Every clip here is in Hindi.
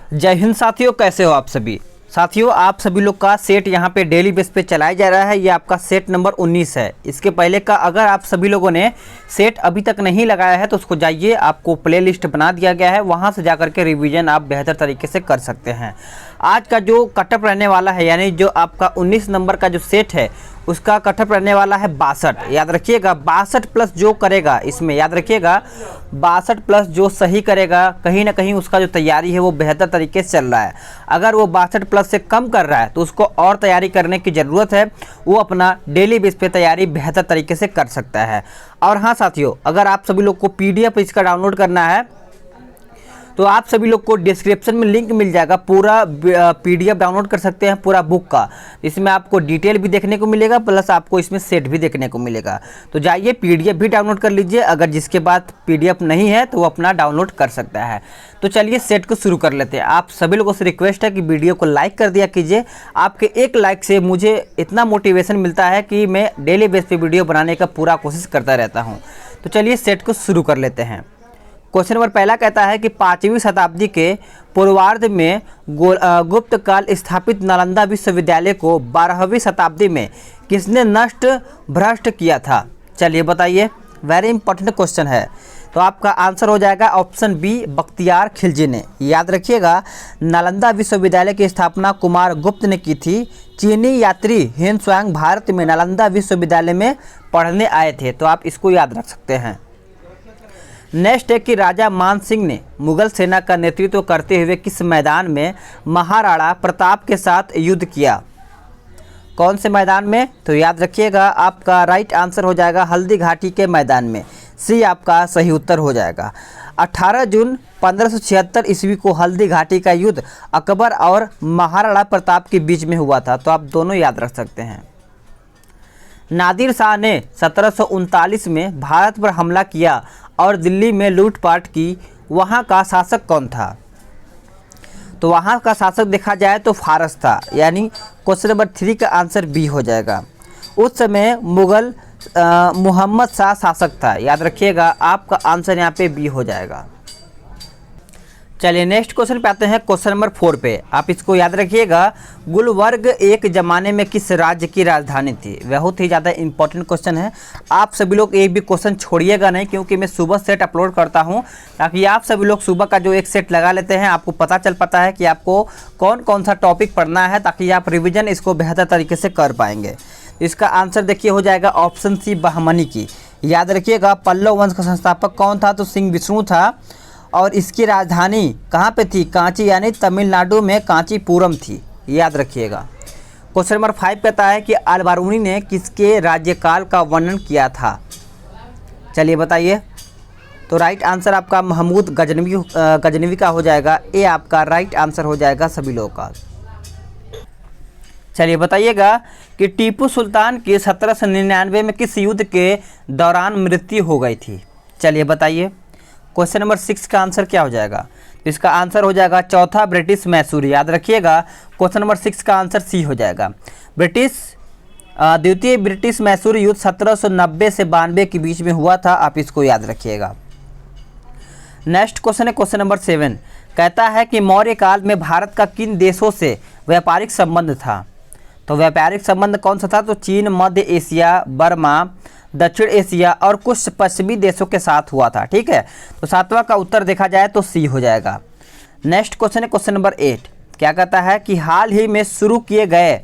जय हिंद साथियों, कैसे हो आप सभी। साथियों, आप सभी लोग का सेट यहाँ पे डेली बेस पे चलाया जा रहा है। ये आपका सेट नंबर 19 है। इसके पहले का अगर आप सभी लोगों ने सेट अभी तक नहीं लगाया है तो उसको जाइए, आपको प्ले लिस्ट बना दिया गया है, वहाँ से जाकर के रिवीजन आप बेहतर तरीके से कर सकते हैं। आज का जो कटअप रहने वाला है, यानी जो आपका 19 नंबर का जो सेट है उसका कटअप रहने वाला है 62। याद रखिएगा 62 प्लस जो करेगा, इसमें याद रखिएगा 62 प्लस जो सही करेगा, कहीं ना कहीं उसका जो तैयारी है वो बेहतर तरीके से चल रहा है। अगर वो 62 प्लस से कम कर रहा है तो उसको और तैयारी करने की ज़रूरत है। वो अपना डेली बेस पे तैयारी बेहतर तरीके से कर सकता है। और हाँ साथियों, अगर आप सभी लोग को PDF इसका डाउनलोड करना है तो आप सभी लोग को डिस्क्रिप्शन में लिंक मिल जाएगा। पूरा PDF डाउनलोड कर सकते हैं पूरा बुक का। इसमें आपको डिटेल भी देखने को मिलेगा, प्लस आपको इसमें सेट भी देखने को मिलेगा। तो जाइए PDF भी डाउनलोड कर लीजिए। अगर जिसके पास PDF नहीं है तो वो अपना डाउनलोड कर सकता है। तो चलिए सेट को शुरू कर लेते हैं। आप सभी लोगों से रिक्वेस्ट है कि वीडियो को लाइक कर दिया कीजिए। आपके एक लाइक से मुझे इतना मोटिवेशन मिलता है कि मैं डेली बेस पे वीडियो बनाने का पूरा कोशिश करता रहता हूँ। तो चलिए सेट को शुरू कर लेते हैं। क्वेश्चन नंबर पहला कहता है कि 5वीं शताब्दी के पूर्वार्ध में गुप्त काल स्थापित नालंदा विश्वविद्यालय को 12वीं शताब्दी में किसने नष्ट भ्रष्ट किया था। चलिए बताइए, वेरी इंपॉर्टेंट क्वेश्चन है। तो आपका आंसर हो जाएगा ऑप्शन बी, बख्तियार खिलजी ने। याद रखिएगा नालंदा विश्वविद्यालय की स्थापना कुमार गुप्त ने की थी। चीनी यात्री हिन स्वयं भारत में नालंदा विश्वविद्यालय में पढ़ने आए थे। तो आप इसको याद रख सकते हैं। नेक्स्ट है कि राजा मान सिंह ने मुगल सेना का नेतृत्व करते हुए किस मैदान में महाराणा प्रताप के साथ युद्ध किया। कौन से मैदान में? तो याद रखिएगा आपका राइट आंसर हो जाएगा हल्दी घाटी के मैदान में। सी आपका सही उत्तर हो जाएगा। 18 जून 1576 ईस्वी को हल्दी घाटी का युद्ध अकबर और महाराणा प्रताप के बीच में हुआ था। तो आप दोनों याद रख सकते हैं। नादिर शाह ने 1739 में भारत पर हमला किया और दिल्ली में लूटपाट की। वहाँ का शासक कौन था? तो वहाँ का शासक देखा जाए तो फारस था। यानी क्वेश्चन नंबर 3 का आंसर बी हो जाएगा। उस समय मुगल मोहम्मद शाह शासक था। याद रखिएगा आपका आंसर यहाँ पे बी हो जाएगा। चलिए नेक्स्ट क्वेश्चन पे आते हैं, क्वेश्चन नंबर 4 पे। आप इसको याद रखिएगा, गुलबर्ग एक ज़माने में किस राज्य की राजधानी थी। बहुत ही ज़्यादा इंपॉर्टेंट क्वेश्चन है। आप सभी लोग एक भी क्वेश्चन छोड़िएगा नहीं, क्योंकि मैं सुबह सेट अपलोड करता हूं ताकि आप सभी लोग सुबह का जो एक सेट लगा लेते हैं, आपको पता चल पाता है कि आपको कौन कौन सा टॉपिक पढ़ना है, ताकि आप रिविजन इसको बेहतर तरीके से कर पाएंगे। इसका आंसर देखिए हो जाएगा ऑप्शन सी, बहमनी की। याद रखिएगा पल्लव वंश का संस्थापक कौन था? तो सिंह विष्णु था। और इसकी राजधानी कहाँ पे थी? कांची, यानी तमिलनाडु में कांचीपुरम थी। याद रखिएगा। क्वेश्चन नंबर 5 कहता है कि अल-बारूनी ने किसके राज्यकाल का वर्णन किया था। चलिए बताइए। तो राइट आंसर आपका महमूद गजनवी का हो जाएगा। ए आपका राइट आंसर हो जाएगा सभी लोगों का। चलिए बताइएगा कि टीपू सुल्तान की 1799 में किस युद्ध के दौरान मृत्यु हो गई थी। चलिए बताइए। क्वेश्चन नंबर 6 का आंसर क्या हो जाएगा? तो इसका आंसर हो जाएगा चौथा ब्रिटिश मैसूर। याद रखिएगा क्वेश्चन नंबर 6 का आंसर सी हो जाएगा। द्वितीय ब्रिटिश मैसूर युद्ध 1790 से 92 के बीच में हुआ था। आप इसको याद रखिएगा। नेक्स्ट क्वेश्चन है क्वेश्चन नंबर 7। कहता है कि मौर्य काल में भारत का किन देशों से व्यापारिक संबंध था। तो व्यापारिक संबंध कौन सा था? तो चीन, मध्य एशिया, बर्मा, दक्षिण एशिया और कुछ पश्चिमी देशों के साथ हुआ था। ठीक है, तो 7वां का उत्तर देखा जाए तो सी हो जाएगा। नेक्स्ट क्वेश्चन है क्वेश्चन नंबर 8। क्या कहता है कि हाल ही में शुरू किए गए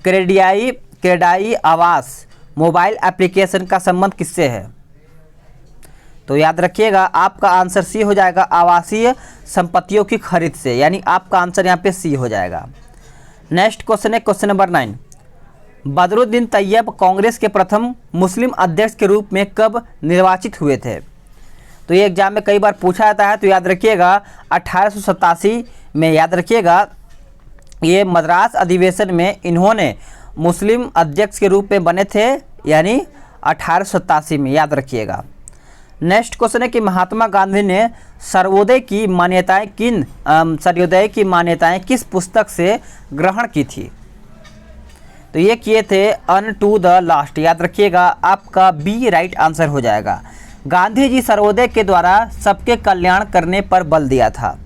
क्रेडियाई आवास मोबाइल एप्लीकेशन का संबंध किससे है। तो याद रखिएगा आपका आंसर सी हो जाएगा, आवासीय संपत्तियों की खरीद से। यानी आपका आंसर यहाँ पे सी हो जाएगा। नेक्स्ट क्वेश्चन है क्वेश्चन नंबर 9। बदरुद्दीन तैयब कांग्रेस के प्रथम मुस्लिम अध्यक्ष के रूप में कब निर्वाचित हुए थे। तो ये एग्जाम में कई बार पूछा जाता है। तो याद रखिएगा 1887 में। याद रखिएगा ये मद्रास अधिवेशन में इन्होंने मुस्लिम अध्यक्ष के रूप में बने थे, यानी 1887 में। याद रखिएगा। नेक्स्ट क्वेश्चन है कि महात्मा गांधी ने सर्वोदय की मान्यताएं किस पुस्तक से ग्रहण की थी। तो ये किए थे अन टू द लास्ट। याद रखिएगा आपका बी राइट आंसर हो जाएगा। गांधी जी सर्वोदय के द्वारा सबके कल्याण करने पर बल दिया था।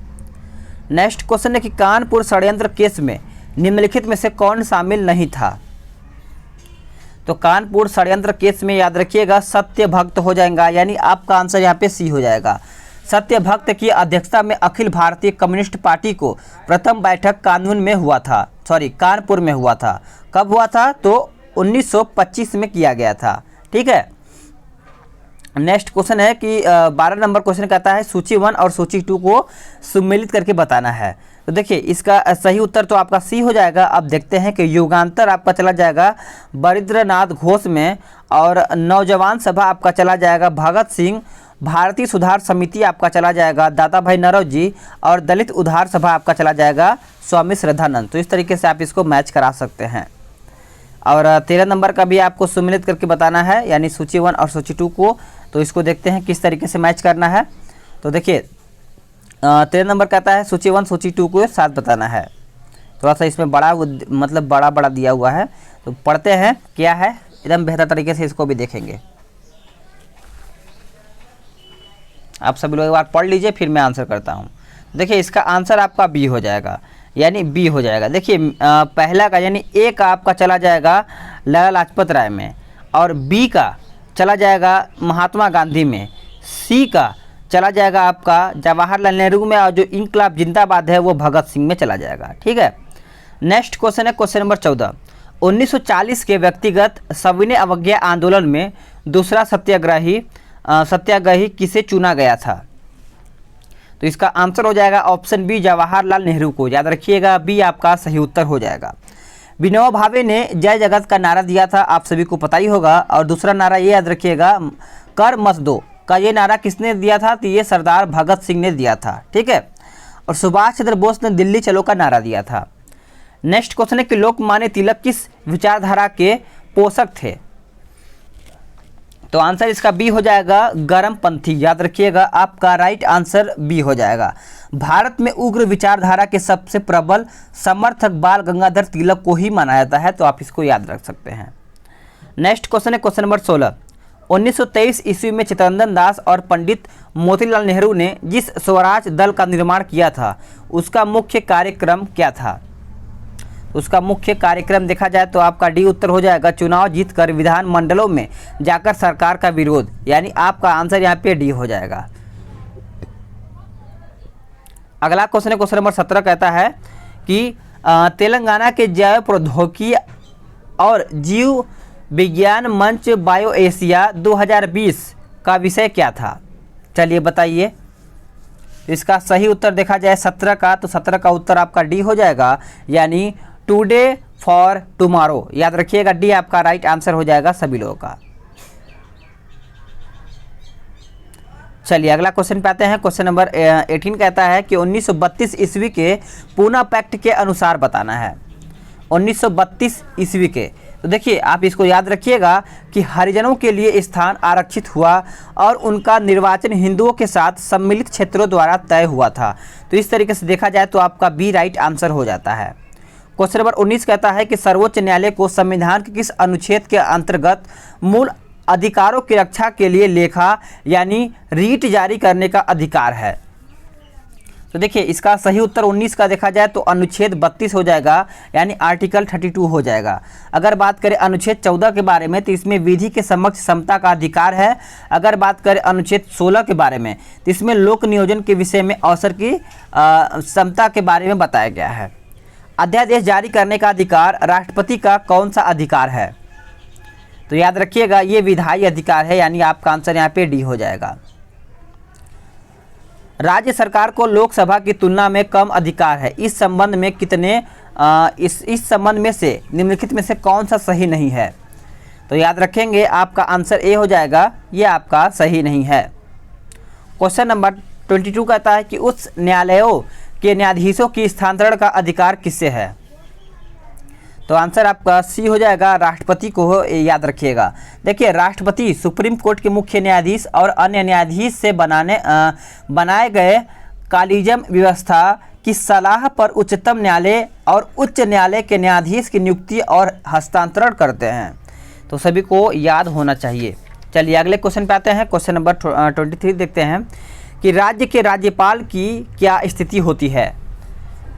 नेक्स्ट क्वेश्चन है कि कानपुर षड्यंत्र केस में निम्नलिखित में से कौन शामिल नहीं था। तो कानपुर षड्यंत्र केस में याद रखिएगा सत्यभक्त हो जाएगा, यानी आपका आंसर यहाँ पे सी हो जाएगा। सत्यभक्त की अध्यक्षता में अखिल भारतीय कम्युनिस्ट पार्टी को प्रथम बैठक कानपुर में हुआ था। कब हुआ था? तो 1925 में किया गया था। ठीक है। नेक्स्ट क्वेश्चन है कि 12 नंबर क्वेश्चन कहता है सूची 1 और सूची 2 को सम्मिलित करके बताना है। तो देखिए इसका सही उत्तर तो आपका सी हो जाएगा। अब देखते हैं कि युगांतर आपका चला जाएगा बरिंद्रनाथ घोष में, और नौजवान सभा आपका चला जाएगा भगत सिंह, भारतीय सुधार समिति आपका चला जाएगा दादा भाई नौरोजी, और दलित उद्धार सभा आपका चला जाएगा स्वामी श्रद्धानंद। तो इस तरीके से आप इसको मैच करा सकते हैं। और 13 नंबर का भी आपको सम्मिलित करके बताना है, यानी सूची 1 और सूची 2 को। तो इसको देखते हैं किस तरीके से मैच करना है। तो देखिए 13 नंबर कहता है सूची 1 सूची 2 को साथ बताना है। थोड़ा सा इसमें बड़ा दिया हुआ है, तो पढ़ते हैं क्या है, एकदम बेहतर तरीके से इसको भी देखेंगे। आप सभी लोग एक बार पढ़ लीजिए, फिर मैं आंसर करता हूँ। देखिए इसका आंसर आपका बी हो जाएगा, यानी बी हो जाएगा। देखिए पहला का यानी ए का आपका चला जाएगा लाला लाजपत राय में, और बी का चला जाएगा महात्मा गांधी में, सी का चला जाएगा आपका जवाहरलाल नेहरू में, और जो इनकलाब जिंदाबाद है वो भगत सिंह में चला जाएगा। ठीक है। नेक्स्ट क्वेश्चन है क्वेश्चन नंबर 14। 1940 के व्यक्तिगत सविनय अवज्ञा आंदोलन में दूसरा सत्याग्रही किसे चुना गया था। तो इसका आंसर हो जाएगा ऑप्शन बी जवाहरलाल नेहरू को। याद रखिएगा बी आपका सही उत्तर हो जाएगा। विनोबा भावे ने जय जगत का नारा दिया था, आप सभी को पता ही होगा। और दूसरा नारा ये याद रखिएगा कर मत दो का ये नारा किसने दिया था? तो ये सरदार भगत सिंह ने दिया था। ठीक है। और सुभाष चंद्र बोस ने दिल्ली चलो का नारा दिया था। नेक्स्ट क्वेश्चन है कि लोकमान्य तिलक किस विचारधारा के पोषक थे। तो आंसर इसका बी हो जाएगा गरमपंथी। याद रखिएगा आपका राइट आंसर बी हो जाएगा। भारत में उग्र विचारधारा के सबसे प्रबल समर्थक बाल गंगाधर तिलक को ही माना जाता है, तो आप इसको याद रख सकते हैं। नेक्स्ट क्वेश्चन है क्वेश्चन नंबर 16। 1923 ईस्वी में चित्तरंजन दास और पंडित मोतीलाल नेहरू ने जिस स्वराज दल का निर्माण किया था उसका मुख्य कार्यक्रम क्या था। उसका मुख्य कार्यक्रम देखा जाए तो आपका डी उत्तर हो जाएगा चुनाव जीतकर विधान मंडलों में जाकर सरकार का विरोध, यानी आपका आंसर यहाँ पे डी हो जाएगा। अगला क्वेश्चन है क्वेश्चन नंबर 17 कहता है कि तेलंगाना के जैव प्रौद्योगिकी और जीव विज्ञान मंच बायो एशिया 2020 का विषय क्या था। चलिए बताइए। इसका सही उत्तर देखा जाए 17 का, तो 17 का उत्तर आपका डी हो जाएगा, यानी टुडे फॉर टुमारो। याद रखिएगा डी आपका राइट आंसर हो जाएगा सभी लोगों का। चलिए अगला क्वेश्चन पे आते हैं। क्वेश्चन नंबर 18 कहता है कि 1932 ईस्वी के पूना पैक्ट के अनुसार बताना है। 1932 ईस्वी के, तो देखिए आप इसको याद रखिएगा कि हरिजनों के लिए स्थान आरक्षित हुआ और उनका निर्वाचन हिंदुओं के साथ सम्मिलित क्षेत्रों द्वारा तय हुआ था। तो इस तरीके से देखा जाए तो आपका बी राइट आंसर हो जाता है। क्वेश्चन नंबर 19 कहता है कि सर्वोच्च न्यायालय को संविधान के किस अनुच्छेद के अंतर्गत मूल अधिकारों की रक्षा के लिए लेखा यानी रीट जारी करने का अधिकार है। तो देखिए इसका सही उत्तर 19 का देखा जाए तो अनुच्छेद 32 हो जाएगा, यानी आर्टिकल 32 हो जाएगा। अगर बात करें अनुच्छेद 14 के बारे में तो इसमें विधि के समक्ष समता का अधिकार है। अगर बात करें अनुच्छेद 16 के बारे में तो इसमें लोक नियोजन के विषय में अवसर की समता के बारे में बताया गया है। अध्यादेश जारी करने का अधिकार राष्ट्रपति का कौन सा अधिकार है। तो याद रखिएगा ये विधायी अधिकार है, यानी आपका आंसर यहाँ पे डी हो जाएगा। राज्य सरकार को लोकसभा की तुलना में कम अधिकार है, इस संबंध में कितने इस संबंध में से निम्नलिखित में से कौन सा सही नहीं है। तो याद रखेंगे आपका आंसर ए हो जाएगा, ये आपका सही नहीं है। क्वेश्चन नंबर 22 कहता है कि उच्च न्यायालयों के न्यायाधीशों की स्थानांतरण का अधिकार किससे है। तो आंसर आपका सी हो जाएगा, राष्ट्रपति को याद रखिएगा। देखिए राष्ट्रपति सुप्रीम कोर्ट के मुख्य न्यायाधीश और अन्य न्यायाधीश से बनाए गए कॉलेजियम व्यवस्था की सलाह पर उच्चतम न्यायालय और उच्च न्यायालय के न्यायाधीश की नियुक्ति और हस्तांतरण करते हैं। तो सभी को याद होना चाहिए। चलिए अगले क्वेश्चन पे आते हैं। क्वेश्चन नंबर 23 देखते हैं कि राज्य के राज्यपाल की क्या स्थिति होती है।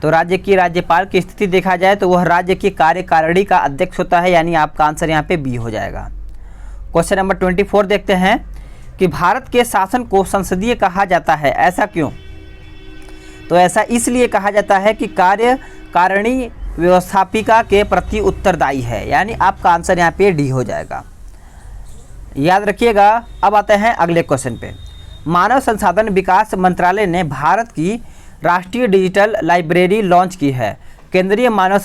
तो राज्य की राज्यपाल की स्थिति देखा जाए तो वह राज्य की कार्यकारिणी का अध्यक्ष होता है, यानी आपका आंसर यहाँ पे बी हो जाएगा। क्वेश्चन नंबर 24 देखते हैं कि भारत के शासन को संसदीय कहा जाता है, ऐसा क्यों? तो ऐसा इसलिए कहा जाता है कि कार्यकारिणी व्यवस्थापिका के प्रति उत्तरदायी है, यानी आपका आंसर यहाँ पे डी हो जाएगा। याद रखिएगा। अब आते हैं अगले क्वेश्चन पे। मानव संसाधन विकास मंत्रालय ने भारत की राष्ट्रीय डिजिटल लाइब्रेरी लॉन्च की है। केंद्रीय मानव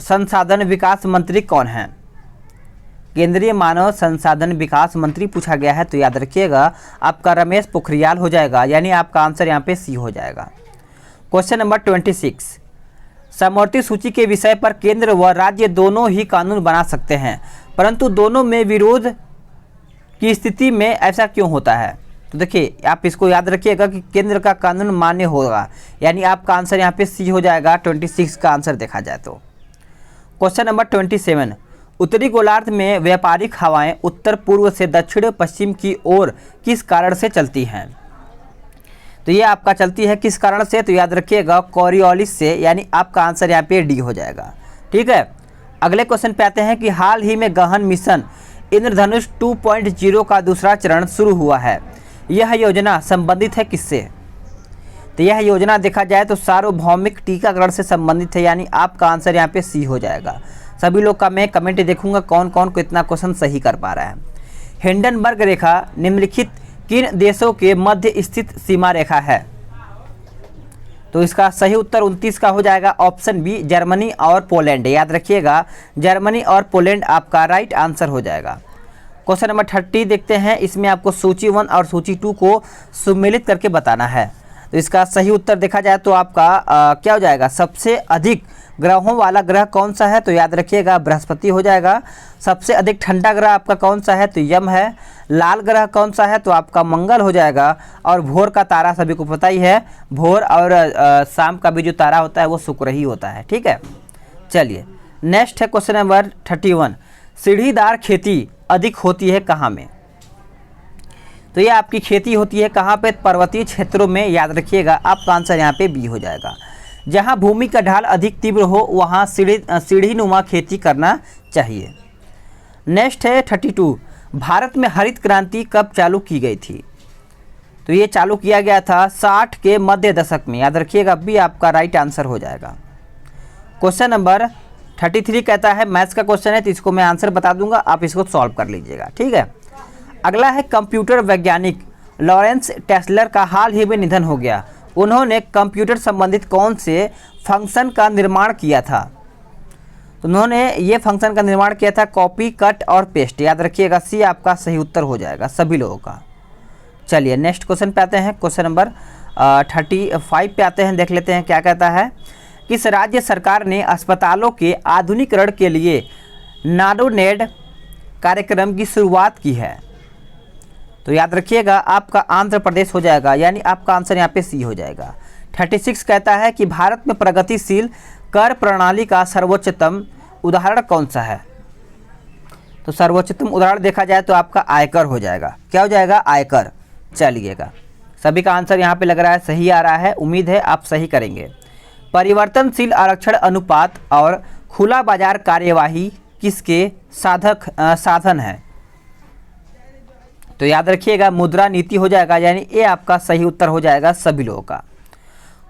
संसाधन विकास मंत्री कौन है? केंद्रीय मानव संसाधन विकास मंत्री पूछा गया है, तो याद रखिएगा आपका रमेश पोखरियाल हो जाएगा, यानी आपका आंसर यहाँ पे सी हो जाएगा। क्वेश्चन नंबर 26, समवर्ती सूची के विषय पर केंद्र व राज्य दोनों ही कानून बना सकते हैं, परंतु दोनों में विरोध की स्थिति में ऐसा क्यों होता है? तो देखिए आप इसको याद रखिएगा कि केंद्र का कानून मान्य होगा, यानी आपका आंसर यहाँ पे सी हो जाएगा 26 का आंसर देखा जाए तो। क्वेश्चन नंबर 27, उत्तरी गोलार्ध में व्यापारिक हवाएं उत्तर पूर्व से दक्षिण पश्चिम की ओर किस कारण से चलती हैं? तो ये आपका चलती है किस कारण से? तो याद रखिएगा कोरियोलिस से, यानी आपका आंसर यहाँ पे डी हो जाएगा। ठीक है, अगले क्वेश्चन पे आते हैं कि हाल ही में गहन मिशन इंद्रधनुष 2.0 का दूसरा चरण शुरू हुआ है। यह योजना संबंधित है किससे? तो यह योजना देखा जाए तो सार्वभौमिक टीकाकरण से संबंधित है, यानी आपका आंसर यहाँ पे सी हो जाएगा। सभी लोग का मैं कमेंट देखूंगा कौन कौन को इतना क्वेश्चन सही कर पा रहा है। हिंडनबर्ग रेखा निम्नलिखित किन देशों के मध्य स्थित सीमा रेखा है? तो इसका सही उत्तर 29 का हो जाएगा, ऑप्शन बी जर्मनी और पोलैंड। याद रखिएगा जर्मनी और पोलैंड आपका राइट आंसर हो जाएगा। क्वेश्चन नंबर 30 देखते हैं, इसमें आपको सूची 1 और सूची 2 को सम्मिलित करके बताना है। तो इसका सही उत्तर देखा जाए तो आपका क्या हो जाएगा? सबसे अधिक ग्रहों वाला ग्रह कौन सा है? तो याद रखिएगा बृहस्पति हो जाएगा। सबसे अधिक ठंडा ग्रह आपका कौन सा है? तो यम है। लाल ग्रह कौन सा है? तो आपका मंगल हो जाएगा। और भोर का तारा सभी को पता ही है, भोर और शाम का भी जो तारा होता है वो शुक्र ही होता है। ठीक है, चलिए नेक्स्ट है क्वेश्चन नंबर 31, सीढ़ीदार खेती अधिक होती है कहाँ में? तो ये आपकी खेती होती है कहाँ पे? पर्वतीय क्षेत्रों में। याद रखिएगा आपका आंसर यहाँ पे बी हो जाएगा। जहाँ भूमि का ढाल अधिक तीव्र हो वहाँ सीढ़ीनुमा खेती करना चाहिए। नेक्स्ट है 32, भारत में हरित क्रांति कब चालू की गई थी? तो ये चालू किया गया था 60 के मध्य दशक में। याद रखिएगा बी आपका राइट आंसर हो जाएगा। क्वेश्चन नंबर 33 कहता है, मैथ्स का क्वेश्चन है तो इसको मैं आंसर बता दूंगा, आप इसको सॉल्व कर लीजिएगा। ठीक है, अगला है कंप्यूटर वैज्ञानिक लॉरेंस टेस्लर का हाल ही में निधन हो गया। उन्होंने कंप्यूटर संबंधित कौन से फंक्शन का निर्माण किया था? तो उन्होंने ये फंक्शन का निर्माण किया था कॉपी, कट और पेस्ट। याद रखिएगा सी आपका सही उत्तर हो जाएगा सभी लोगों का। चलिए नेक्स्ट क्वेश्चन पे आते हैं, क्वेश्चन नंबर 35 पे आते हैं, देख लेते हैं क्या कहता है। किस राज्य सरकार ने अस्पतालों के आधुनिकीकरण के लिए नाडोनेड कार्यक्रम की शुरुआत की है? तो याद रखिएगा आपका आंध्र प्रदेश हो जाएगा, यानी आपका आंसर यहाँ पे सी हो जाएगा। 36 कहता है कि भारत में प्रगतिशील कर प्रणाली का सर्वोच्चतम उदाहरण कौन सा है? तो सर्वोच्चतम उदाहरण देखा जाए तो आपका आयकर हो जाएगा। क्या हो जाएगा? आयकर। चलिएगा सभी का आंसर यहाँ पे लग रहा है सही आ रहा है, उम्मीद है आप सही करेंगे। परिवर्तनशील आरक्षण अनुपात और खुला बाजार कार्यवाही किसके साधन है? तो याद रखिएगा मुद्रा नीति हो जाएगा, यानी ये आपका सही उत्तर हो जाएगा सभी लोगों का।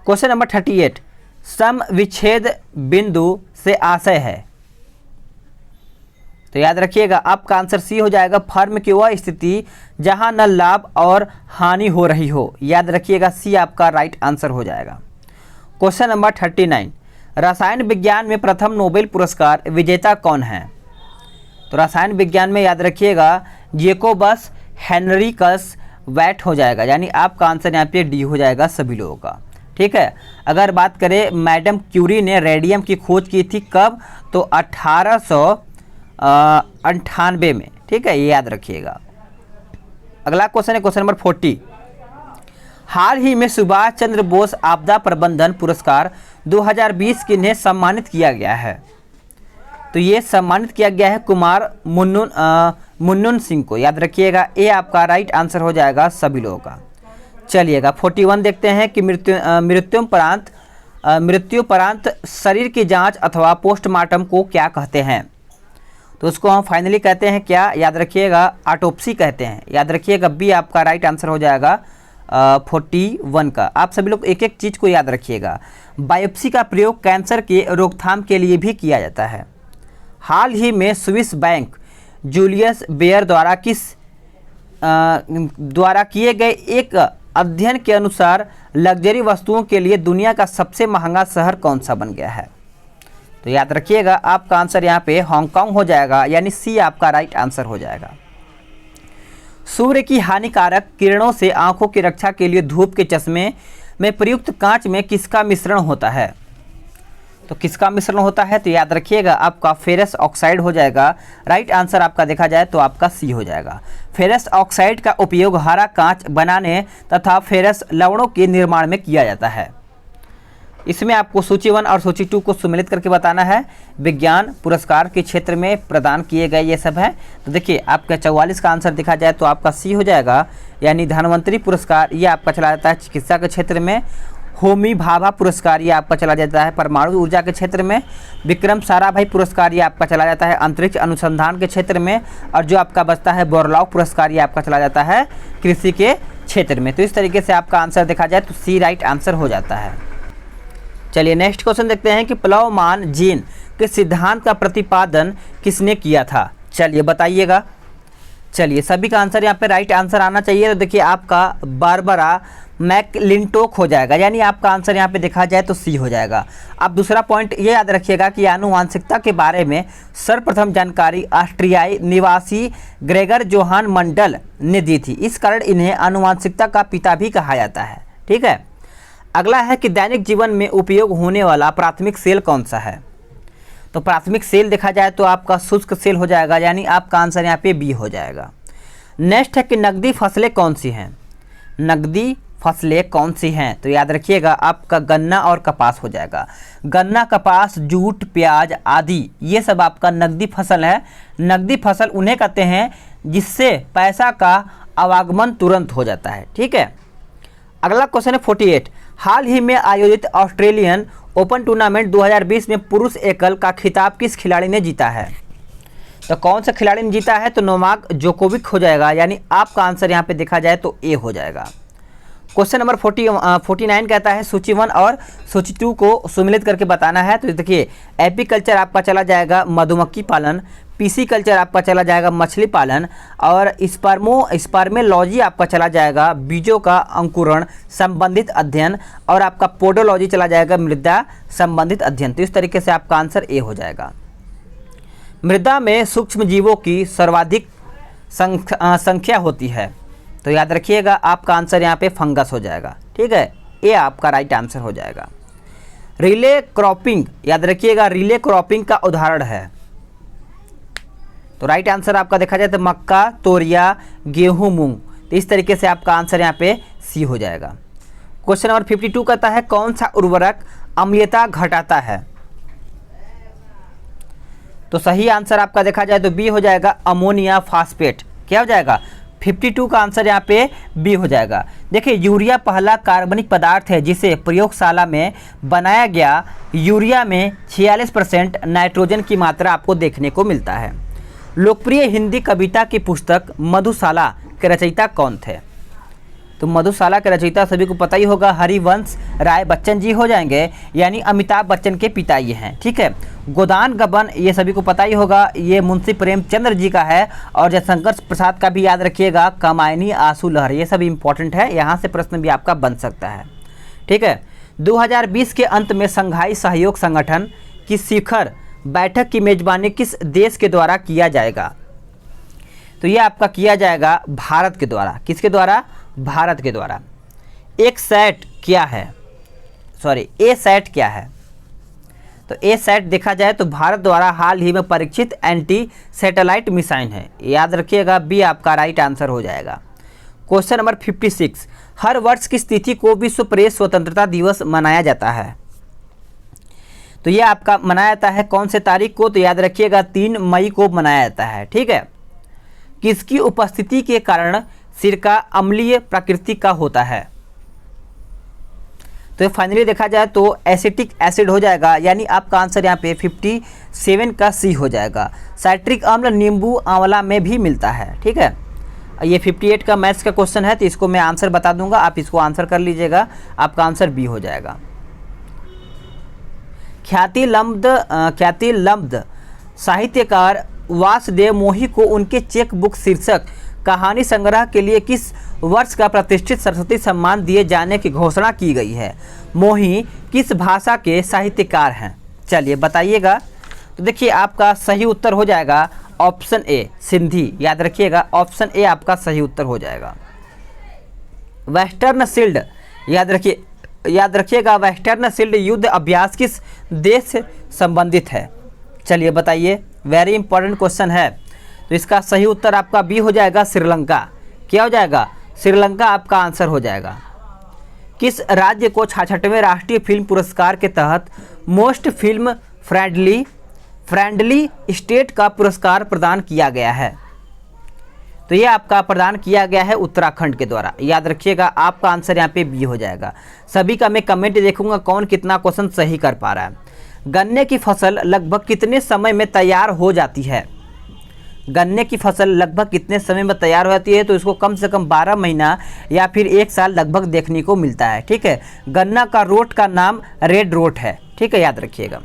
क्वेश्चन नंबर 38, सम विच्छेद बिंदु से आशय है? तो याद रखिएगा आपका आंसर सी हो जाएगा, फर्म की वह स्थिति जहां न लाभ और हानि हो रही हो। याद रखिएगा सी आपका राइट आंसर हो जाएगा। क्वेश्चन नंबर 39, रसायन विज्ञान में प्रथम नोबेल पुरस्कार विजेता कौन है? तो रसायन विज्ञान में याद रखिएगा जैकोबस हेनरिकस वैट हो जाएगा, यानी आपका आंसर यहाँ पे डी हो जाएगा सभी लोगों का। ठीक है, अगर बात करें मैडम क्यूरी ने रेडियम की खोज की थी कब? तो 1898 में। ठीक है, ये याद रखिएगा। अगला क्वेश्चन है क्वेश्चन नंबर 40, हाल ही में सुभाष चंद्र बोस आपदा प्रबंधन पुरस्कार 2020 किन्हें सम्मानित किया गया है? तो ये सम्मानित किया गया है कुमार मुन्नुन सिंह को। याद रखिएगा ये आपका राइट आंसर हो जाएगा सभी लोगों का। चलिएगा 41 देखते हैं कि मृत्युपरांत मृत्युपरांत शरीर की जांच अथवा पोस्टमार्टम को क्या कहते हैं? तो उसको हम फाइनली कहते हैं क्या? याद रखिएगा, ऑटोप्सी कहते हैं। याद रखिएगा, बी आपका राइट आंसर हो जाएगा 41 का। आप सभी लोग एक एक चीज़ को याद रखिएगा। बायोप्सी का प्रयोग कैंसर के रोकथाम के लिए भी किया जाता है। हाल ही में स्विस बैंक जूलियस बेयर द्वारा किए गए एक अध्ययन के अनुसार लग्जरी वस्तुओं के लिए दुनिया का सबसे महंगा शहर कौन सा बन गया है? तो याद रखिएगा, आपका आंसर यहाँ पे हांगकांग हो जाएगा, यानी सी आपका राइट आंसर हो जाएगा। सूर्य की हानिकारक किरणों से आंखों की रक्षा के लिए धूप के चश्मे में प्रयुक्त कांच में किसका मिश्रण होता है? तो किसका मिश्रण होता है? तो याद रखिएगा, आपका फेरस ऑक्साइड हो जाएगा। राइट आंसर आपका देखा जाए तो आपका सी हो जाएगा। फेरस ऑक्साइड का उपयोग हरा कांच बनाने तथा फेरस लवणों के निर्माण में किया जाता है। इसमें आपको सूची 1 और सूची 2 को सम्मिलित करके बताना है। विज्ञान पुरस्कार के क्षेत्र में प्रदान किए गए ये सब है। तो देखिए, आपका 44 का आंसर देखा जाए तो आपका सी हो जाएगा, यानी धन्वंतरी पुरस्कार ये आपका चला जाता है चिकित्सा के क्षेत्र में। होमी भाभा पुरस्कार ये आपका चला जाता है परमाणु ऊर्जा के क्षेत्र में। विक्रम साराभाई पुरस्कार ये आपका चला जाता है अंतरिक्ष अनुसंधान के क्षेत्र में। और जो आपका बचता है बोरलॉग पुरस्कार ये आपका चला जाता है कृषि के क्षेत्र में। तो इस तरीके से आपका आंसर देखा जाए तो सी राइट आंसर हो जाता है। चलिए नेक्स्ट क्वेश्चन देखते हैं कि प्लावमान जीन के सिद्धांत का प्रतिपादन किसने किया था? चलिए बताइएगा। चलिए सभी का आंसर यहाँ पे राइट आंसर आना चाहिए। तो देखिए, आपका बारबरा मैकलिंटोक हो जाएगा, यानी आपका आंसर यहाँ पे देखा जाए तो सी हो जाएगा। अब दूसरा पॉइंट ये याद रखिएगा कि आनुवांशिकता के बारे में सर्वप्रथम जानकारी ऑस्ट्रियाई निवासी ग्रेगर जोहान मंडल ने दी थी। इस कारण इन्हें आनुवांशिकता का पिता भी कहा जाता है। ठीक है। अगला है कि दैनिक जीवन में उपयोग होने वाला प्राथमिक सेल कौन सा है? तो प्राथमिक सेल देखा जाए तो आपका शुष्क सेल हो जाएगा, यानी आपका आंसर यहाँ पे बी हो जाएगा। नेक्स्ट है कि नकदी फसलें कौन सी हैं? नकदी फसलें कौन सी हैं? तो याद रखिएगा, आपका गन्ना और कपास हो जाएगा। गन्ना, कपास, जूट, प्याज आदि ये सब आपका नकदी फसल है। नकदी फसल उन्हें कहते हैं जिससे पैसा का आवागमन तुरंत हो जाता है। ठीक है। अगला क्वेश्चन है 48। हाल ही में आयोजित ऑस्ट्रेलियन ओपन टूर्नामेंट 2020 में पुरुष एकल का खिताब किस खिलाड़ी ने जीता है? तो कौन सा खिलाड़ी ने जीता है? तो नोवाक जोकोविक हो जाएगा, यानी आपका आंसर यहाँ पे देखा जाए तो ए हो जाएगा। क्वेश्चन नंबर 49 कहता है सूची 1 और सूची 2 को सम्मिलित करके बताना है। तो देखिए, एपीकल्चर आपका चला जाएगा मधुमक्खी पालन, पीसी कल्चर आपका चला जाएगा मछली पालन, और स्पर्मेलॉजी आपका चला जाएगा बीजों का अंकुरण संबंधित अध्ययन, और आपका पोडोलॉजी चला जाएगा मृदा संबंधित अध्ययन। तो इस तरीके से आपका आंसर ए हो जाएगा। मृदा में सूक्ष्म जीवों की सर्वाधिक संख्या होती है। तो याद रखिएगा, आपका आंसर यहाँ पे फंगस हो जाएगा। ठीक है, ये आपका राइट आंसर हो जाएगा। रिले क्रॉपिंग, याद रखिएगा, रिले क्रॉपिंग का उदाहरण है। तो राइट आंसर आपका देखा जाए तो मक्का, तोरिया, गेहूं, मूंग। तो इस तरीके से आपका आंसर यहाँ पे सी हो जाएगा। क्वेश्चन नंबर 52 कहता है कौन सा उर्वरक अम्लीयता घटाता है? तो सही आंसर आपका देखा जाए तो बी हो जाएगा, अमोनिया फास्फेट। क्या हो जाएगा? 52 का आंसर यहाँ पे बी हो जाएगा। देखिए, यूरिया पहला कार्बनिक पदार्थ है जिसे प्रयोगशाला में बनाया गया। यूरिया में 46% नाइट्रोजन की मात्रा आपको देखने को मिलता है। लोकप्रिय हिंदी कविता की पुस्तक मधुशाला के रचयिता कौन थे? तो मधुशाला के रचयिता सभी को पता ही होगा, हरिवंश राय बच्चन जी हो जाएंगे, यानी अमिताभ बच्चन के पिता ये हैं। ठीक है। गोदान गबन ये सभी को पता ही होगा, ये मुंशी प्रेमचंद्र जी का है। और जयशंकर प्रसाद का भी याद रखिएगा, कामायनी आंसू लहर, ये सब इंपॉर्टेंट है, यहाँ से प्रश्न भी आपका बन सकता है। ठीक है। 2020 के अंत में संघाई सहयोग संगठन की शिखर बैठक की मेजबानी किस देश के द्वारा किया जाएगा? तो ये आपका किया जाएगा भारत के द्वारा। किसके द्वारा? भारत के द्वारा। एक सैट क्या है? ए सैट क्या है? तो ए सैट देखा जाए तो भारत द्वारा हाल ही में परीक्षित एंटी सैटेलाइट मिसाइल है। याद रखिएगा, बी आपका राइट आंसर हो जाएगा। Question number 56। हर वर्ष किस तिथि को विश्व प्रेस स्वतंत्रता दिवस मनाया जाता है? तो ये आपका मनाया जाता है कौन से तारीख को? तो याद रखिएगा, 3 मई को मनाया जाता है। ठीक है। किसकी उपस्थिति के कारण सिरका अम्लीय प्रकृति का होता है? तो फाइनली देखा जाए तो एसिटिक एसिड हो जाएगा, यानी आपका आंसर यहाँ पे 57 का सी हो जाएगा। साइट्रिक अम्ल नींबू आंवला में भी मिलता है, ठीक है। ये 58 का मैथ्स का क्वेश्चन है, तो इसको मैं आंसर बता दूंगा, आप इसको आंसर कर लीजिएगा, आपका आंसर बी हो जाएगा। ख्याति लब्ध साहित्यकार वासुदेव मोही को उनके चेक बुक शीर्षक कहानी संग्रह के लिए किस वर्ष का प्रतिष्ठित सरस्वती सम्मान दिए जाने की घोषणा की गई है? मोही किस भाषा के साहित्यकार हैं? चलिए बताइएगा। तो देखिए आपका सही उत्तर हो जाएगा ऑप्शन ए सिंधी, याद रखिएगा ऑप्शन ए आपका सही उत्तर हो जाएगा। वेस्टर्न शील्ड याद रखिएगा वेस्टर्न शील्ड युद्ध अभ्यास किस देश से संबंधित है? चलिए बताइए, वेरी इंपॉर्टेंट क्वेश्चन है। तो इसका सही उत्तर आपका बी हो जाएगा श्रीलंका। क्या हो जाएगा? श्रीलंका आपका आंसर हो जाएगा। किस राज्य को 66वें राष्ट्रीय फिल्म पुरस्कार के तहत मोस्ट फिल्म फ्रेंडली स्टेट का पुरस्कार प्रदान किया गया है? तो ये आपका प्रदान किया गया है उत्तराखंड के द्वारा, याद रखिएगा आपका आंसर यहाँ पे बी हो जाएगा। सभी का मैं कमेंट देखूंगा कौन कितना क्वेश्चन सही कर पा रहा है। गन्ने की फसल लगभग कितने समय में तैयार हो जाती है? गन्ने की फसल लगभग कितने समय में तैयार हो जाती है? तो इसको कम से कम 12 महीना या फिर 1 साल लगभग देखने को मिलता है, ठीक है। गन्ना का रोट का नाम रेड रोट है, ठीक है, याद रखिएगा।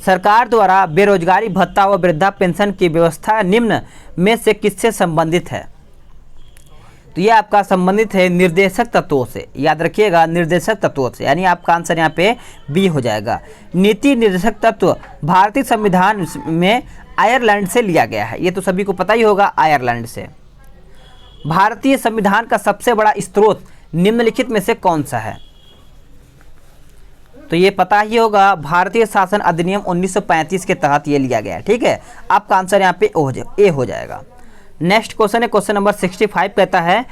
सरकार द्वारा बेरोजगारी भत्ता व वृद्धा पेंशन की व्यवस्था निम्न में से किससे संबंधित है? तो ये आपका संबंधित है निर्देशक तत्वों से, याद रखिएगा निर्देशक तत्वों से, यानी आपका आंसर यहाँ पे बी हो जाएगा। नीति निर्देशक तत्व भारतीय संविधान में आयरलैंड से लिया गया है, ये तो सभी को पता ही होगा, आयरलैंड से। भारतीय संविधान का सबसे बड़ा स्रोत निम्नलिखित में से कौन सा है? तो ये पता ही होगा, भारतीय शासन अधिनियम 1935 के तहत ये लिया गया है, ठीक है। आपका आंसर यहाँ पे ए हो जाएगा। नेक्स्ट क्वेश्चन है क्वेश्चन नंबर 65, कहता है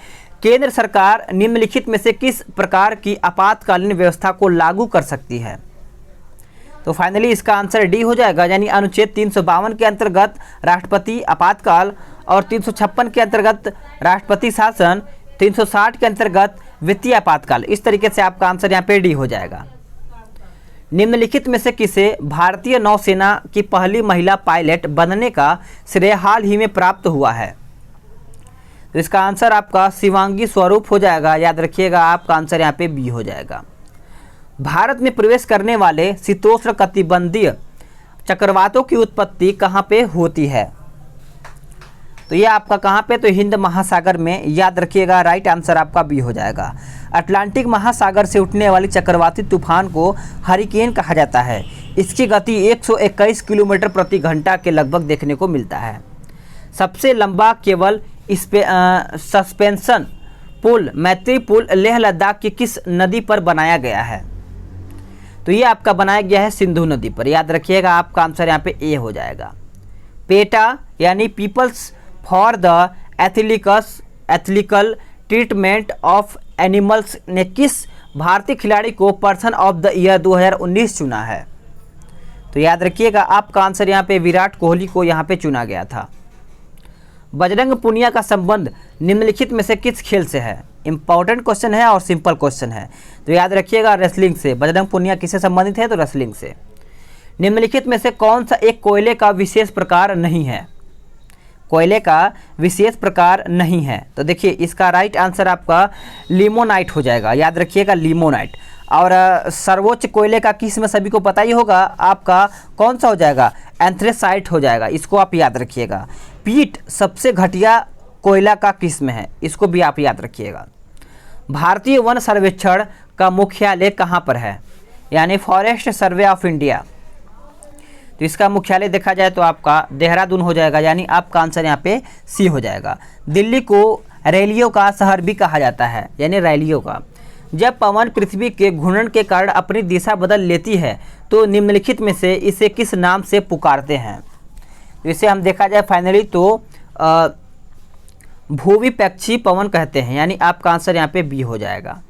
केंद्र सरकार निम्नलिखित में से किस प्रकार की आपातकालीन व्यवस्था को लागू कर सकती है? तो फाइनली इसका आंसर डी हो जाएगा, यानी अनुच्छेद 352 के अंतर्गत राष्ट्रपति आपातकाल और 356 के अंतर्गत राष्ट्रपति शासन, 360 के अंतर्गत वित्तीय आपातकाल। इस तरीके से आपका आंसर यहाँ पे डी हो जाएगा। निम्नलिखित में से किसे भारतीय नौसेना की पहली महिला पायलट बनने का श्रेय हाल ही में प्राप्त हुआ है? तो इसका आंसर आपका शिवांगी स्वरूप हो जाएगा, याद रखिएगा आपका आंसर यहाँ पे बी हो जाएगा। भारत में प्रवेश करने वाले शीतोष्ण कटिबंधीय चक्रवातों की उत्पत्ति कहाँ पे होती है? तो ये आपका कहाँ पे? तो हिंद महासागर में, याद रखिएगा राइट आंसर आपका बी हो जाएगा। अटलांटिक महासागर से उठने वाली चक्रवाती तूफान को हरिकेन कहा जाता है। इसकी गति 121 किलोमीटर प्रति घंटा के लगभग देखने को मिलता है। सबसे लंबा केबल सस्पेंशन पुल मैत्री पुल लेह लद्दाख की किस नदी पर बनाया गया है? तो ये आपका बनाया गया है सिंधु नदी पर, याद रखिएगा आपका आंसर यहाँ पे ए हो जाएगा। पेटा यानी peoples for the ethical treatment of animals ने किस भारतीय खिलाड़ी को पर्सन ऑफ द ईयर 2019 चुना है? तो याद रखिएगा आपका आंसर यहाँ पे विराट कोहली को यहाँ पे चुना गया था। बजरंग पुनिया का संबंध निम्नलिखित में से किस खेल से है? इंपॉर्टेंट क्वेश्चन है और सिंपल क्वेश्चन है, तो याद रखिएगा रेसलिंग से। बजरंग पुनिया किससे संबंधित है? तो रेसलिंग से। निम्नलिखित में से कौन सा एक कोयले का विशेष प्रकार नहीं है? कोयले का विशेष प्रकार नहीं है, तो देखिए इसका राइट आंसर आपका लिमोनाइट हो जाएगा, याद रखिएगा लिमोनाइट। और सर्वोच्च कोयले का किस्म सभी को पता ही होगा, आपका कौन सा हो जाएगा? एंथ्रेसाइट हो जाएगा, इसको आप याद रखिएगा। पीट सबसे घटिया कोयला का किस्म है, इसको भी आप याद रखिएगा। भारतीय वन सर्वेक्षण का मुख्यालय कहाँ पर है? यानी फॉरेस्ट सर्वे ऑफ इंडिया। तो इसका मुख्यालय देखा जाए तो आपका देहरादून हो जाएगा, यानी आपका आंसर यहाँ पे सी हो जाएगा। दिल्ली को रैलियों का शहर भी कहा जाता है, यानी रैलियों का। जब पवन पृथ्वी के घूर्णन के कारण अपनी दिशा बदल लेती है तो निम्नलिखित में से इसे किस नाम से पुकारते हैं? तो इसे हम देखा जाए फाइनली तो भूविपक्षी पवन कहते हैं, यानी आपका आंसर यहाँ पे बी हो जाएगा।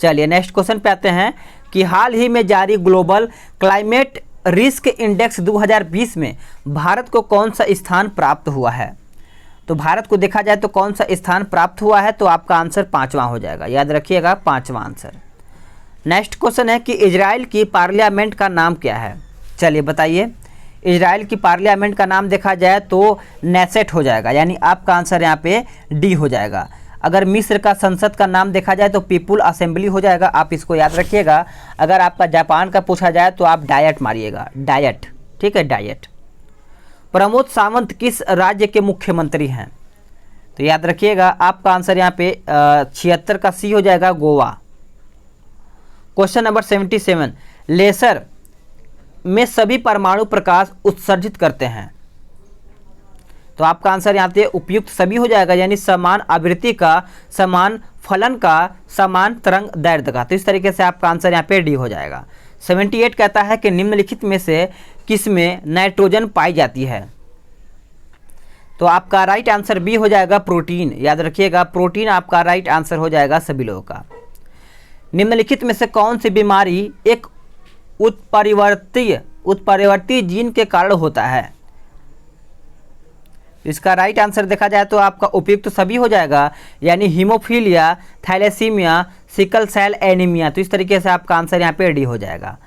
चलिए नेक्स्ट क्वेश्चन पे आते हैं कि हाल ही में जारी ग्लोबल क्लाइमेट रिस्क इंडेक्स 2020 में भारत को कौन सा स्थान प्राप्त हुआ है? तो भारत को देखा जाए तो कौन सा स्थान प्राप्त हुआ है? तो आपका आंसर 5वां हो जाएगा, याद रखिएगा 5वां आंसर। नेक्स्ट क्वेश्चन है कि इजराइल की पार्लियामेंट का नाम क्या है। चलिए बताइए, इजराइल की पार्लियामेंट का नाम देखा जाए तो नेसेट हो जाएगा, यानी आपका आंसर यहाँ पे डी हो जाएगा। अगर मिस्र का संसद का नाम देखा जाए तो पीपुल असेंबली हो जाएगा, आप इसको याद रखिएगा। अगर आपका जापान का पूछा जाए तो आप डायट मारिएगा, डायट, ठीक है, डायट। प्रमोद सावंत किस राज्य के मुख्यमंत्री हैं? तो याद रखिएगा आपका आंसर यहाँ पे 76 का सी हो जाएगा, गोवा। क्वेश्चन नंबर 77, लेसर में सभी परमाणु प्रकाश उत्सर्जित करते हैं। तो आपका आंसर यहाँ पे उपयुक्त सभी हो जाएगा, यानी समान आवृत्ति का, समान फलन का, समान तरंग दैर्ध्य का। तो इस तरीके से आपका आंसर यहाँ पे डी हो जाएगा। 78 कहता है कि निम्नलिखित में से किस में नाइट्रोजन पाई जाती है? तो आपका राइट आंसर बी हो जाएगा, प्रोटीन। याद रखिएगा प्रोटीन आपका राइट आंसर हो जाएगा सभी लोगों का। निम्नलिखित में से कौन सी बीमारी एक उत्परिवर्ती जीन के कारण होता है? इसका राइट आंसर देखा जाए तो आपका उपयुक्त सभी हो जाएगा, यानी haemophilia, thalassaemia, sickle cell anaemia. तो इस तरीके से आपका आंसर यहाँ पे डी हो जाएगा।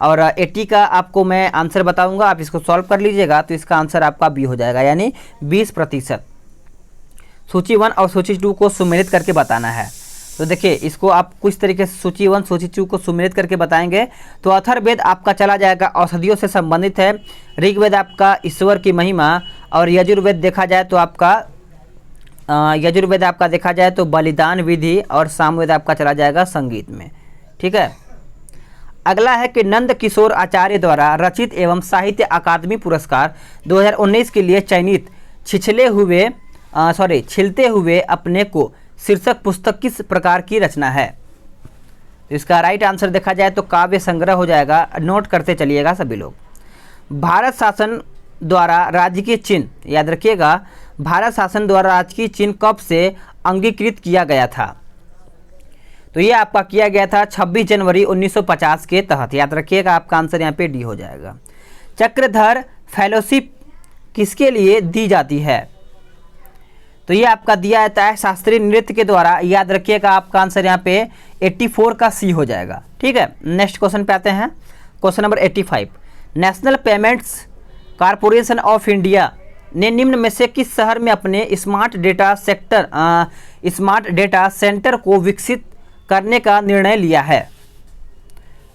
और 80 का आपको मैं आंसर बताऊंगा, आप इसको सॉल्व कर लीजिएगा। तो इसका आंसर आपका बी हो जाएगा, यानी 20%। सूची 1 और सूची 2 को सुमेलित करके बताना है। तो देखिए इसको आप कुछ तरीके से सूची 1 सूची 2 को सुमेलित करके बताएंगे। तो अथर्ववेद आपका चला जाएगा औषधियों से संबंधित है, ऋग्वेद आपका ईश्वर की महिमा, और यजुर्वेद देखा जाए तो आपका देखा जाए तो बलिदान विधि, और सामवेद आपका चला जाएगा संगीत में, ठीक है। अगला है कि नंद किशोर आचार्य द्वारा रचित एवं साहित्य अकादमी पुरस्कार 2019 के लिए चयनित छिलते हुए अपने को शीर्षक पुस्तक किस प्रकार की रचना है? तो इसका राइट आंसर देखा जाए तो काव्य संग्रह हो जाएगा। नोट करते चलिएगा सभी लोग। भारत शासन द्वारा राजकीय चिन्ह, याद रखिएगा भारत शासन द्वारा राजकीय चिन्ह कब से अंगीकृत किया गया था? तो ये आपका किया गया था 26 जनवरी 1950 के तहत। याद रखिएगा आपका आंसर यहाँ पे डी हो जाएगा। चक्रधर फेलोशिप किसके लिए दी जाती है? तो ये आपका दिया जाता है शास्त्रीय नृत्य के द्वारा। याद रखिएगा आपका आंसर यहाँ पे 84 का सी हो जाएगा, ठीक है। नेक्स्ट क्वेश्चन पे आते हैं, question number 85। National payments corporation of India ने निम्न में से किस शहर में अपने स्मार्ट डेटा सेंटर को विकसित करने का निर्णय लिया है?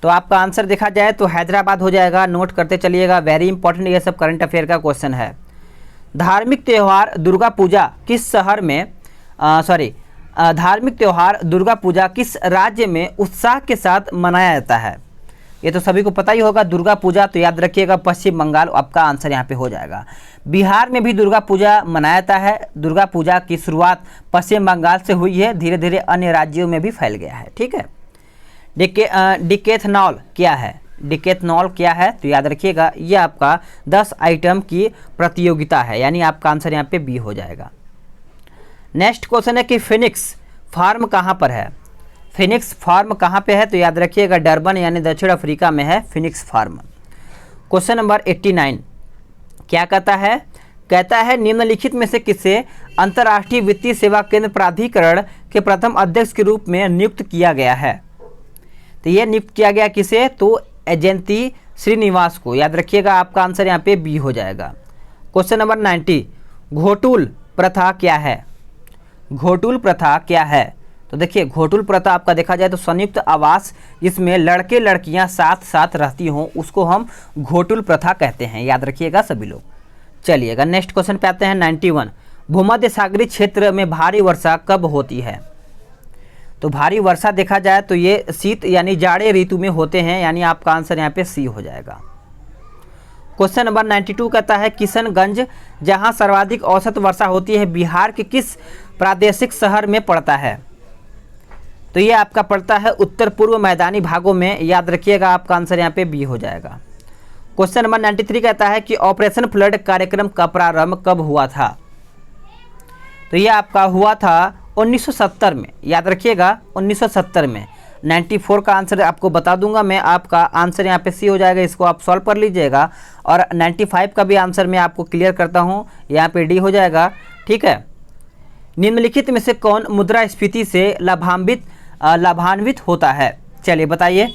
तो आपका आंसर देखा जाए तो हैदराबाद हो जाएगा। नोट करते चलिएगा, वेरी इंपॉर्टेंट, ये सब करंट अफेयर का क्वेश्चन है। धार्मिक त्यौहार दुर्गा पूजा किस शहर में धार्मिक त्यौहार दुर्गा पूजा किस राज्य में उत्साह के साथ मनाया जाता है? ये तो सभी को पता ही होगा दुर्गा पूजा। तो याद रखिएगा पश्चिम बंगाल आपका आंसर यहाँ पे हो जाएगा। बिहार में भी दुर्गा पूजा मनाया जाता है। दुर्गा पूजा की शुरुआत पश्चिम बंगाल से हुई है, धीरे धीरे अन्य राज्यों में भी फैल गया है, ठीक है। डिकेथनॉल क्या है? डिकेथनॉल क्या है? तो याद रखिएगा ये आपका 10 आइटम की प्रतियोगिता है, यानी आपका आंसर यहाँ पे बी हो जाएगा। नेक्स्ट क्वेश्चन है कि फिनिक्स फार्म कहाँ पर है? फिनिक्स फार्म कहाँ पे है? तो याद रखिएगा डरबन यानी दक्षिण अफ्रीका में है फिनिक्स फार्म। क्वेश्चन नंबर 89 क्या कहता है? कहता है निम्नलिखित में से किसे अंतर्राष्ट्रीय वित्तीय सेवा केंद्र प्राधिकरण के प्रथम अध्यक्ष के रूप में नियुक्त किया गया है? तो ये नियुक्त किया गया किसे? तो एजेंती श्रीनिवास को। याद रखिएगा आपका आंसर यहाँ पे बी हो जाएगा। क्वेश्चन नंबर 90 घोटुल प्रथा क्या है? घोटुल प्रथा क्या है? तो देखिए घोटुल प्रथा आपका देखा जाए तो संयुक्त आवास जिसमें लड़के लड़कियां साथ साथ रहती हों उसको हम घोटुल प्रथा कहते हैं। याद रखिएगा सभी लोग। चलिएगा नेक्स्ट क्वेश्चन पे आते हैं 91। भूमध्य सागरीय क्षेत्र में भारी वर्षा कब होती है? तो भारी वर्षा देखा जाए तो ये शीत यानी जाड़े ऋतु में होते हैं, यानी आपका आंसर यहाँ पे सी हो जाएगा। क्वेश्चन नंबर 92 कहता है किशनगंज जहां सर्वाधिक औसत वर्षा होती है बिहार के किस प्रादेशिक शहर में पड़ता है? तो ये आपका पड़ता है उत्तर पूर्व मैदानी भागों में। याद रखिएगा आपका आंसर यहाँ पे बी हो जाएगा। क्वेश्चन नंबर 93 कहता है कि ऑपरेशन फ्लड कार्यक्रम का प्रारंभ कब हुआ था? तो ये आपका हुआ था 1970 में। याद रखिएगा 1970 में। 94 का आंसर आपको बता दूंगा मैं, आपका आंसर यहाँ पे सी हो जाएगा, इसको आप सॉल्व कर लीजिएगा। और 95 का भी आंसर मैं आपको क्लियर करता हूँ, यहाँ पे डी हो जाएगा, ठीक है। निम्नलिखित में से कौन मुद्रास्फीति से लाभान्वित होता है? चलिए बताइए,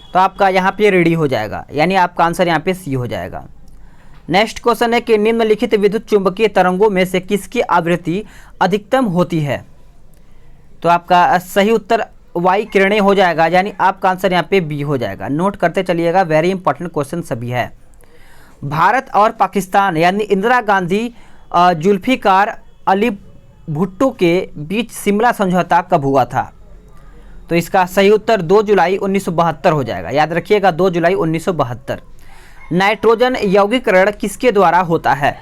तो आपका यहाँ पे रेडी हो जाएगा, यानी आपका आंसर यहाँ पे सी हो जाएगा। नेक्स्ट क्वेश्चन है कि निम्नलिखित विद्युत चुंबकीय तरंगों में से किसकी आवृत्ति अधिकतम होती है? तो आपका सही उत्तर वाई किरणें हो जाएगा, यानी आपका आंसर यहाँ पे बी हो जाएगा। नोट करते चलिएगा, वेरी इंपॉर्टेंट क्वेश्चन सभी है। भारत और पाकिस्तान यानी इंदिरा गांधी जुल्फिकार अली भुट्टो के बीच शिमला समझौता कब हुआ था? तो इसका सही उत्तर 2 जुलाई 1972 हो जाएगा, याद रखिएगा 2 जुलाई 1972। नाइट्रोजन यौगिकरण किसके द्वारा होता है?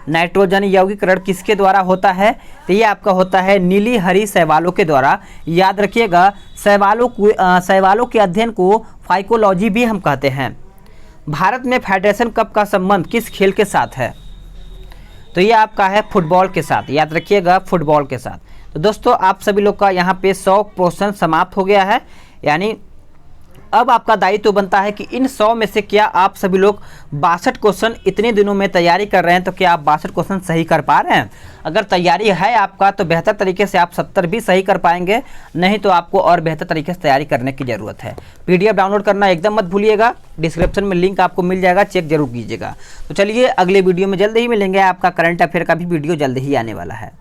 नाइट्रोजन यौगिकरण किसके द्वारा होता है? तो ये आपका होता है नीली हरी शैवालों के द्वारा। याद रखिएगा शैवालों के अध्ययन को फाइकोलॉजी भी हम कहते हैं। भारत में फेडरेशन कप का संबंध किस खेल के साथ है? तो ये आपका है फुटबॉल के साथ, याद रखिएगा फुटबॉल के साथ। तो दोस्तों आप सभी लोग का यहाँ पे 100 क्वेश्चन समाप्त हो गया है, यानी अब आपका दायित्व बनता है कि इन 100 में से क्या आप सभी लोग 62 क्वेश्चन इतने दिनों में तैयारी कर रहे हैं, तो क्या आप 62 क्वेश्चन सही कर पा रहे हैं? अगर तैयारी है आपका तो बेहतर तरीके से आप 70 भी सही कर पाएंगे, नहीं तो आपको और बेहतर तरीके से तैयारी करने की ज़रूरत है। PDF डाउनलोड करना एकदम मत भूलिएगा, डिस्क्रिप्शन में लिंक आपको मिल जाएगा, चेक जरूर कीजिएगा। तो चलिए अगले वीडियो में जल्द ही मिलेंगे, आपका करंट अफेयर का भी वीडियो जल्द ही आने वाला है।